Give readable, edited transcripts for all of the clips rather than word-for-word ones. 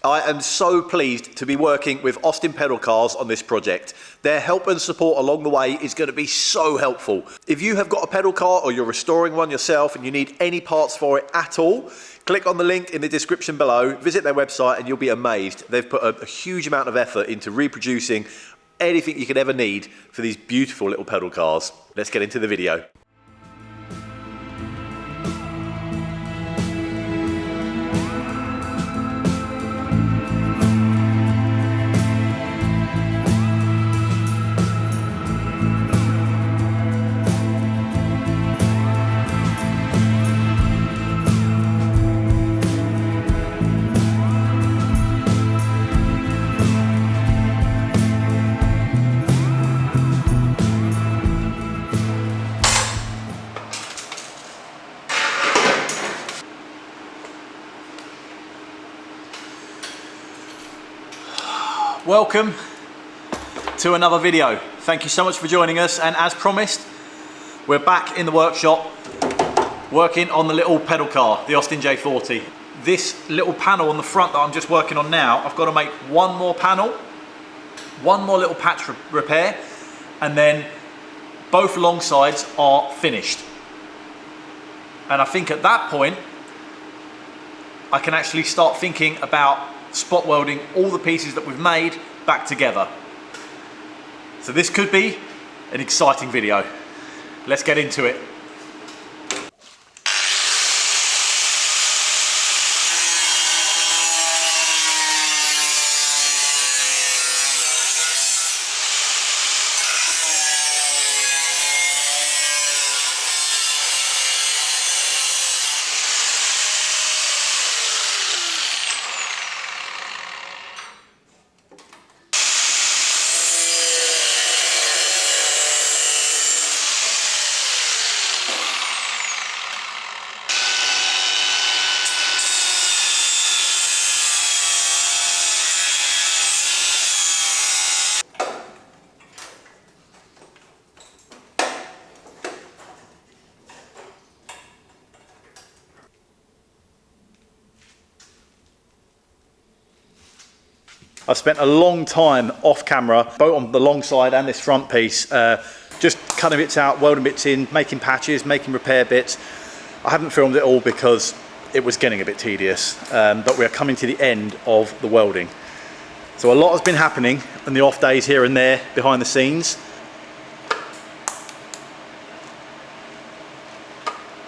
I am so pleased to be working with Austin Pedal Cars on this project. Their help and support along the way is going to be so helpful. If you have got a pedal car or you're restoring one yourself and you need any parts for it at all, click on the link in the description below, visit their website and you'll be amazed. They've put a huge amount of effort into reproducing anything you could ever need for these beautiful little pedal cars. Let's get into the video. Welcome to another video. Thank you so much for joining us, and as promised, we're back in the workshop working on the little pedal car, the Austin J40. This little panel on the front that I'm just working on now, I've got to make one more panel, one more little patch repair, and then both long sides are finished. And I think at that point, I can actually start thinking about spot welding all the pieces that we've made back together. So this could be an exciting video. Let's get into it. I've spent a long time off camera, both on the long side and this front piece, just cutting bits out, welding bits in, making patches, making repair bits. I haven't filmed it all because it was getting a bit tedious, but we're coming to the end of the welding. So a lot has been happening in the off days here and there behind the scenes.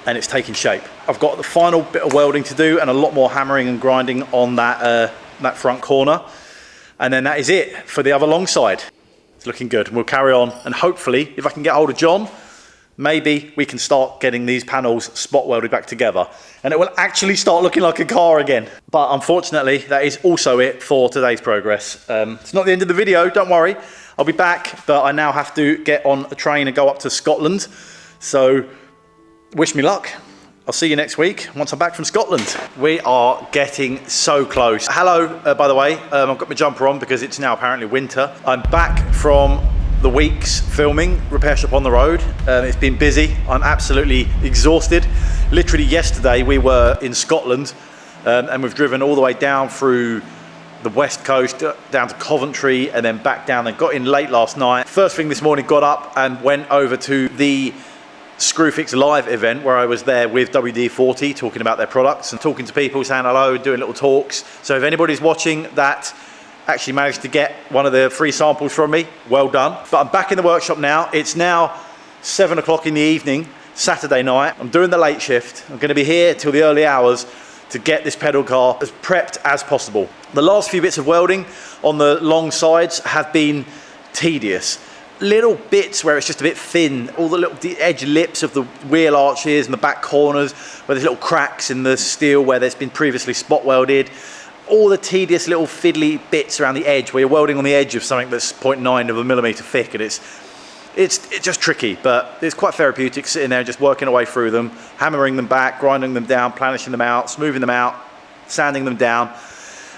And it's taking shape. I've got the final bit of welding to do and a lot more hammering and grinding on that front corner. And then that is it for the other long side. It's looking good. We'll carry on, and hopefully, if I can get hold of John, maybe we can start getting these panels spot welded back together, and it will actually start looking like a car again. But unfortunately, that is also it for today's progress. It's not the end of the video, don't worry. I'll be back, but I now have to get on a train and go up to Scotland. So wish me luck. I'll see you next week once I'm back from Scotland. We are getting so close. Hello, by the way, I've got my jumper on because it's now apparently winter. I'm back from the week's filming Repair Shop on the Road. It's been busy. I'm absolutely exhausted. Literally yesterday we were in Scotland and we've driven all the way down through the west coast, down to Coventry, and then back down and got in late last night. First thing this morning, got up and went over to the Screwfix Live event where I was there with WD-40 talking about their products and talking to people, saying hello and doing little talks. So if anybody's watching that actually managed to get one of the free samples from me, well done. But I'm back in the workshop now. It's now 7 o'clock in the evening, Saturday night. I'm doing the late shift. I'm going to be here till the early hours to get this pedal car as prepped as possible. The last few bits of welding on the long sides have been tedious. Little bits where it's just a bit thin, all the little edge lips of the wheel arches and the back corners where there's little cracks in the steel where there's been previously spot welded. All the tedious little fiddly bits around the edge where you're welding on the edge of something that's 0.9 of a millimeter thick, and it's just tricky, but it's quite therapeutic sitting there just working away through them, hammering them back, grinding them down, planishing them out, smoothing them out, sanding them down.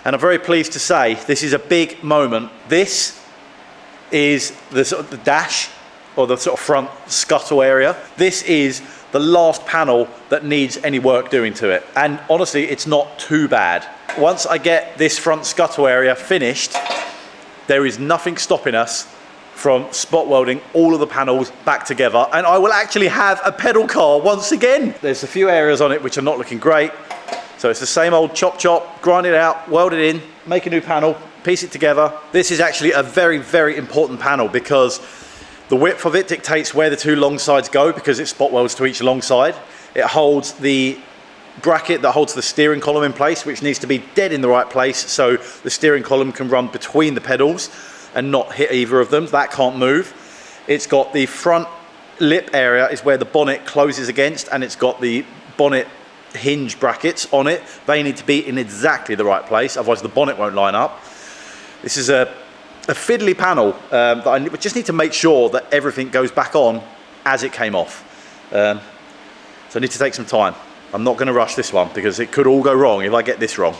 And I'm very pleased to say this is a big moment. This is the sort of the dash, or the sort of front scuttle area. This is the last panel that needs any work doing to it. And honestly, it's not too bad. Once I get this front scuttle area finished, there is nothing stopping us from spot welding all of the panels back together, and I will actually have a pedal car once again. There's a few areas on it which are not looking great. So it's the same old chop chop, grind it out, weld it in, make a new panel, piece it together. This is actually a very, very important panel because the width of it dictates where the two long sides go, because it spot welds to each long side. It holds the bracket that holds the steering column in place, which needs to be dead in the right place so the steering column can run between the pedals and not hit either of them. That can't move. It's got the front lip area is where the bonnet closes against, and it's got the bonnet hinge brackets on it. They need to be in exactly the right place, otherwise the bonnet won't line up. This is a fiddly panel that I just need to make sure that everything goes back on as it came off. So I need to take some time. I'm not going to rush this one because it could all go wrong if I get this wrong.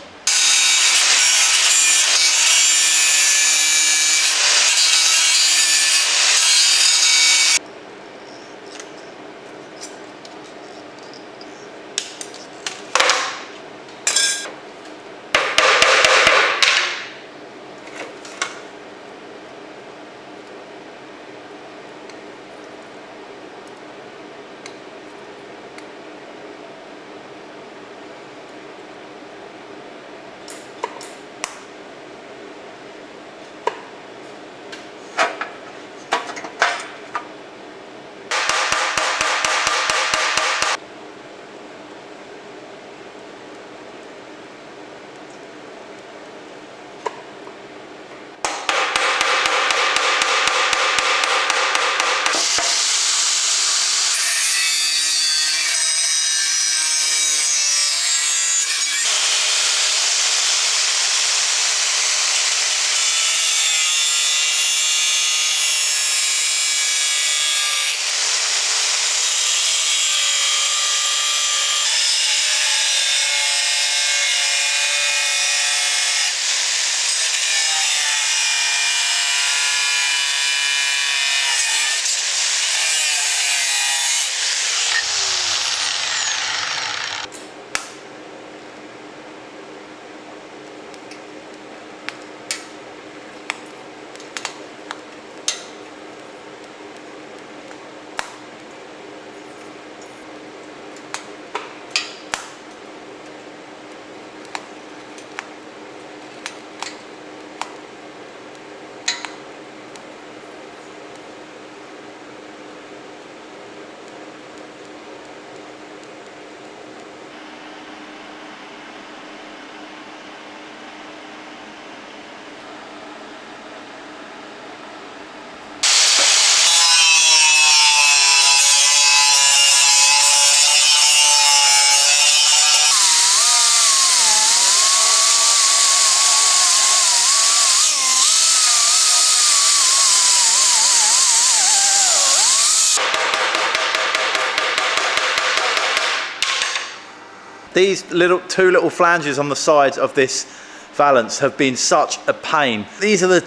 These two little flanges on the sides of this valance have been such a pain. These are the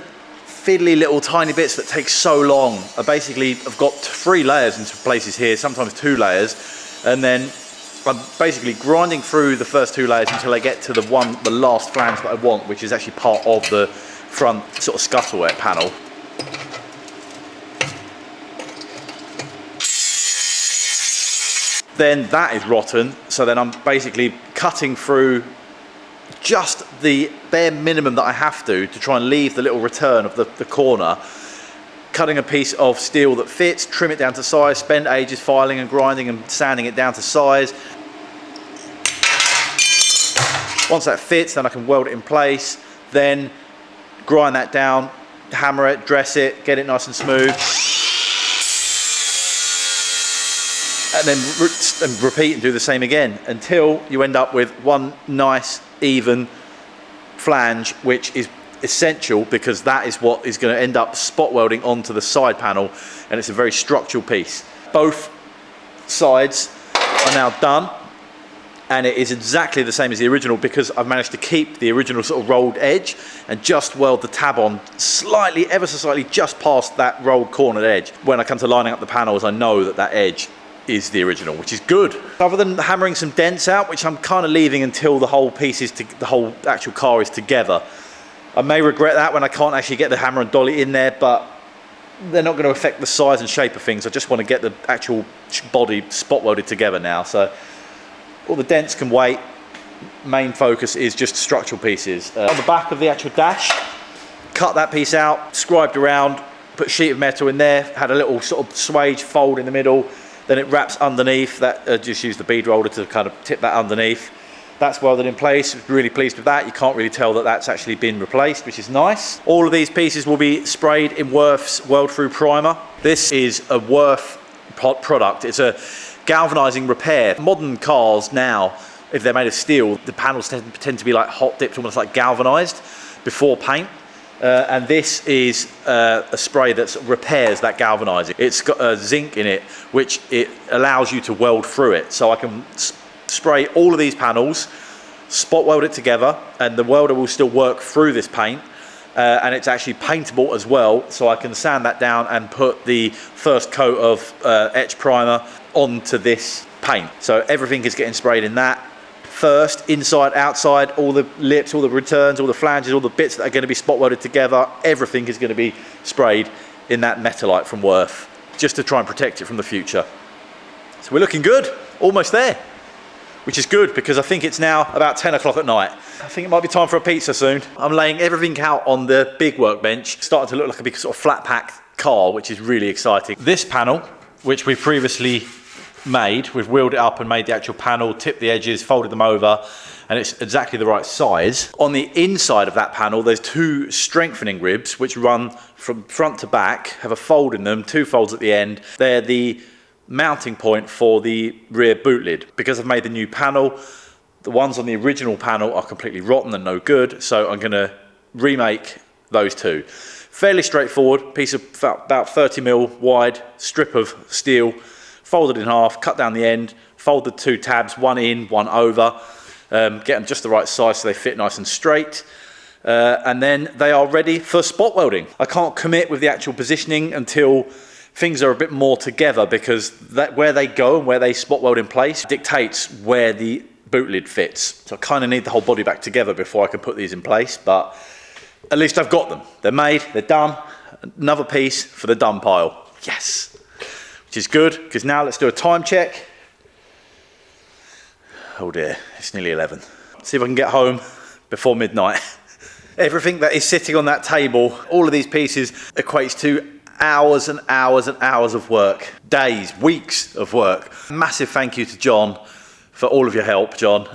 fiddly little tiny bits that take so long. I basically have got 3 layers into places here, sometimes 2 layers, and then I'm basically grinding through the first 2 layers until I get to the last flange that I want, which is actually part of the front sort of scuttleware panel. Then that is rotten, so then I'm basically cutting through just the bare minimum that I have to try and leave the little return of the corner, cutting a piece of steel that fits, trim it down to size, spend ages filing and grinding and sanding it down to size. Once that fits, then I can weld it in place, then grind that down, hammer it, dress it, get it nice and smooth. And then repeat and do the same again until you end up with one nice even flange, which is essential because that is what is going to end up spot welding onto the side panel, and it's a very structural piece. Both sides are now done, and it is exactly the same as the original because I've managed to keep the original sort of rolled edge and just weld the tab on ever so slightly just past that rolled cornered edge. When I come to lining up the panels, I know that that edge is the original, which is good. Other than hammering some dents out, which I'm kind of leaving until the whole the whole actual car is together. I may regret that when I can't actually get the hammer and dolly in there, but they're not going to affect the size and shape of things. I just want to get the actual body spot welded together now. So all the dents can wait. Main focus is just structural pieces. On the back of the actual dash, cut that piece out, scribed around, put a sheet of metal in there, had a little sort of swage fold in the middle, then it wraps underneath. That just use the bead roller to kind of tip that underneath. That's welded in place. Really pleased with that. You can't really tell that that's actually been replaced, which is nice. All of these pieces will be sprayed in Worth's Weld Through Primer. This is a Worth product. It's a galvanizing repair. Modern cars now, if they're made of steel, the panels tend to be like hot dipped, almost like galvanized before paint. And this is a spray that repairs that galvanizing. It's got zinc in it, which it allows you to weld through it. So I can spray all of these panels, spot weld it together, and the welder will still work through this paint. And it's actually paintable as well, so I can sand that down and put the first coat of etch primer onto this paint. So everything is getting sprayed in that. First, inside, outside, all the lips, all the returns, all the flanges, all the bits that are going to be spot welded together, everything is going to be sprayed in that Metalite from Worth, just to try and protect it from the future. So we're looking good, almost there, which is good because I think it's now about 10 o'clock at night. I think it might be time for a pizza soon. I'm laying everything out on the big workbench, starting to look like a big sort of flat pack car, which is really exciting. This panel, which we previously made, we've wheeled it up and made the actual panel, tipped the edges, folded them over, and it's exactly the right size. On the inside of that panel, there's two strengthening ribs which run from front to back, have a fold in them, two folds at the end. They're the mounting point for the rear boot lid. Because I've made the new panel, the ones on the original panel are completely rotten and no good, so I'm going to remake those two. Fairly straightforward, piece of about 30mm wide strip of steel, folded in half, cut down the end, fold the two tabs, one in, one over, get them just the right size so they fit nice and straight, and then they are ready for spot welding. I can't commit with the actual positioning until things are a bit more together, because where they go and where they spot weld in place dictates where the boot lid fits. So I kind of need the whole body back together before I can put these in place, but at least I've got them. They're made, they're done. Another piece for the done pile. Yes. Which is good, because now let's do a time check. Oh dear, it's nearly 11. See if I can get home before midnight. Everything that is sitting on that table, all of these pieces, equates to hours and hours and hours of work. Days, weeks of work. Massive thank you to John for all of your help, John.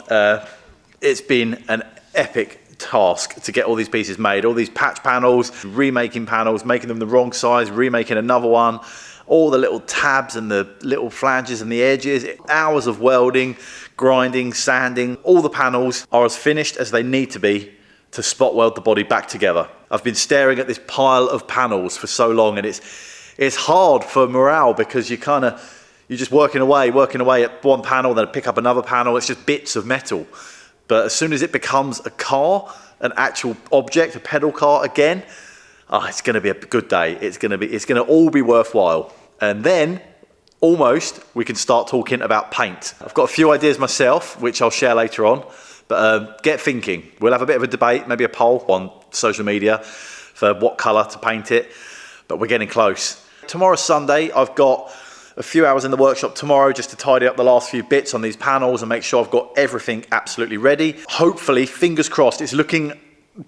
It's been an epic task to get all these pieces made, all these patch panels, remaking panels, making them the wrong size, remaking another one, all the little tabs and the little flanges and the edges, hours of welding, grinding, sanding. All the panels are as finished as they need to be to spot weld the body back together. I've been staring at this pile of panels for so long, and it's hard for morale, because you're just working away at one panel, then pick up another panel. It's just bits of metal. But as soon as it becomes a car, an actual object, a pedal car again, it's going to be a good day. It's going to all be worthwhile. And then almost we can start talking about paint. I've got a few ideas myself, which I'll share later on. But get thinking. We'll have a bit of a debate, maybe a poll on social media for what colour to paint it. But we're getting close. Tomorrow's Sunday. I've got a few hours in the workshop tomorrow just to tidy up the last few bits on these panels and make sure I've got everything absolutely ready. Hopefully, fingers crossed, it's looking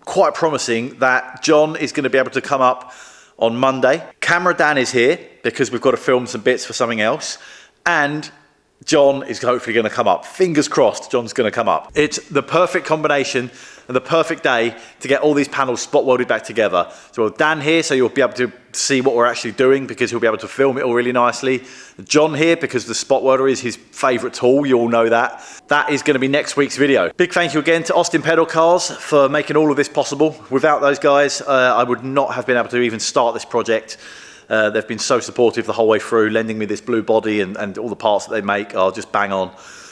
quite promising that John is going to be able to come up on Monday. Camera Dan is here because we've got to film some bits for something else, and John is hopefully going to come up. Fingers crossed John's going to come up. It's the perfect combination and the perfect day to get all these panels spot welded back together. So we'll have Dan here, so you'll be able to see what we're actually doing, because he'll be able to film it all really nicely. John here, because the spot welder is his favourite tool, you all know that. That is going to be next week's video. Big thank you again to Austin Pedal Cars for making all of this possible. Without those guys, I would not have been able to even start this project. They've been so supportive the whole way through, lending me this blue body, and all the parts that they make are just bang on.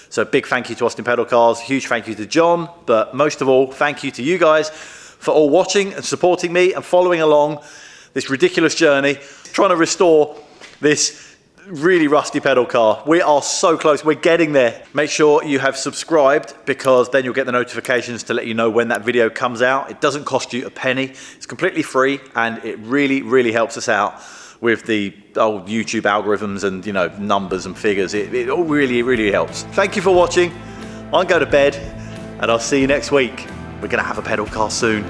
So big thank you to Austin Pedal Cars, huge thank you to John, but most of all, thank you to you guys for all watching and supporting me and following along this ridiculous journey, trying to restore this really rusty pedal car. We are so close, we're getting there. Make sure you have subscribed, because then you'll get the notifications to let you know when that video comes out. It doesn't cost you a penny. It's completely free, and it really, really helps us out with the old YouTube algorithms and, you know, numbers and figures. It all really, really helps. Thank you for watching. I'll go to bed, and I'll see you next week. We're gonna have a pedal car soon.